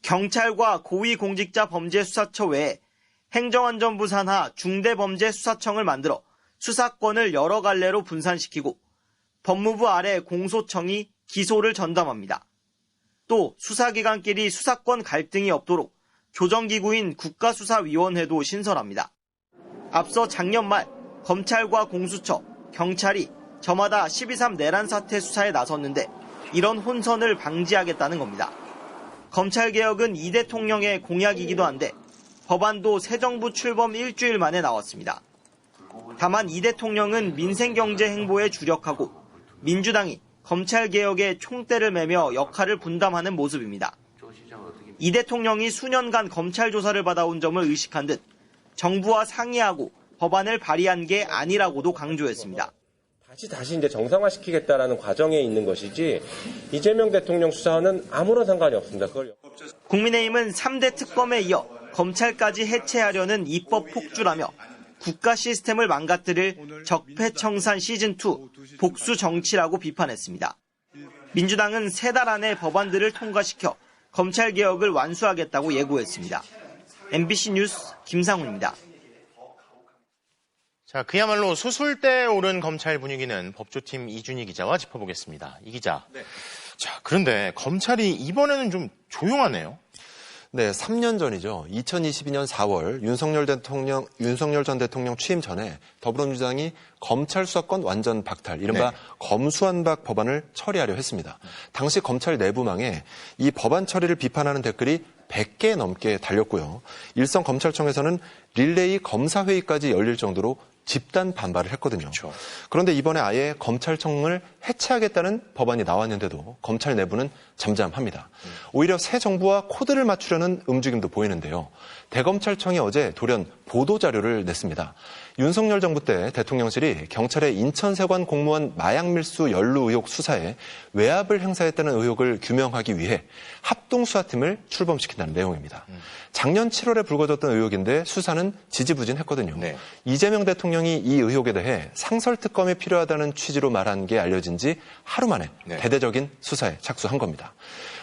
경찰과 고위공직자범죄수사처 외에 행정안전부 산하 중대범죄수사청을 만들어 수사권을 여러 갈래로 분산시키고 법무부 아래 공소청이 기소를 전담합니다. 또 수사기관끼리 수사권 갈등이 없도록 조정기구인 국가수사위원회도 신설합니다. 앞서 작년 말 검찰과 공수처, 경찰이 저마다 12.3 내란 사태 수사에 나섰는데 이런 혼선을 방지하겠다는 겁니다. 검찰개혁은 이 대통령의 공약이기도 한데 법안도 새 정부 출범 일주일 만에 나왔습니다. 다만 이 대통령은 민생경제 행보에 주력하고 민주당이 검찰개혁에 총대를 매며 역할을 분담하는 모습입니다. 이 대통령이 수년간 검찰 조사를 받아온 점을 의식한 듯 정부와 상의하고 법안을 발의한 게 아니라고도 강조했습니다. 다시 이제 정상화시키겠다라는 과정에 있는 것이지 이재명 대통령 수사와는 아무런 상관이 없습니다. 국민의힘은 3대 특검에 이어 검찰까지 해체하려는 입법 폭주라며 국가 시스템을 망가뜨릴 적폐청산 시즌2 복수 정치라고 비판했습니다. 민주당은 3달 안에 법안들을 통과시켜 검찰개혁을 완수하겠다고 예고했습니다. MBC 뉴스 김상훈입니다. 자, 그야말로 수술대에 오른 검찰 분위기는 법조팀 이준희 기자와 짚어보겠습니다. 이 기자. 네. 자, 그런데 검찰이 이번에는 좀 조용하네요. 네, 3년 전이죠. 2022년 4월 윤석열 전 대통령 취임 전에 더불어민주당이 검찰 수사권 완전 박탈, 이른바 네. 검수완박 법안을 처리하려 했습니다. 당시 검찰 내부망에 이 법안 처리를 비판하는 댓글이 100개 넘게 달렸고요. 일선 검찰청에서는 릴레이 검사회의까지 열릴 정도로 집단 반발을 했거든요. 그렇죠. 그런데 이번에 아예 검찰청을 해체하겠다는 법안이 나왔는데도 검찰 내부는 잠잠합니다. 오히려 새 정부와 코드를 맞추려는 움직임도 보이는데요. 대검찰청이 어제 돌연 보도자료를 냈습니다. 윤석열 정부 때 대통령실이 경찰의 인천세관 공무원 마약 밀수 연루 의혹 수사에 외압을 행사했다는 의혹을 규명하기 위해 합동수사팀을 출범시킨다는 내용입니다. 작년 7월에 불거졌던 의혹인데 수사는 지지부진했거든요. 네. 이재명 대통령이 이 의혹에 대해 상설특검이 필요하다는 취지로 말한 게 알려진 지 하루 만에 네. 대대적인 수사에 착수한 겁니다.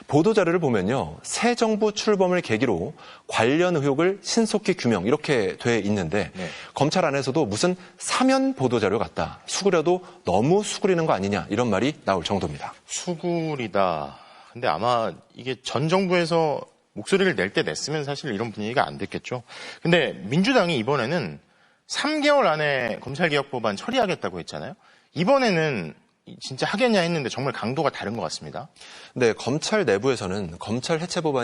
보도자료를 보면요. 새 정부 출범을 계기로 관련 의혹을 신속히 규명 이렇게 돼 있는데 네. 검찰 안에서도 무슨 사면 보도자료 같다. 수그려도 너무 수그리는 거 아니냐 이런 말이 나올 정도입니다. 수그리다. 근데 아마 이게 전 정부에서 목소리를 낼 때 냈으면 사실 이런 분위기가 안 됐겠죠. 근데 민주당이 이번에는 3개월 안에 검찰개혁법안 처리하겠다고 했잖아요. 이번에는 진짜 하겠냐 했는데 정말 강도가 다른 것 같습니다. 네, 검찰 내부에서는 검찰 해체 법안이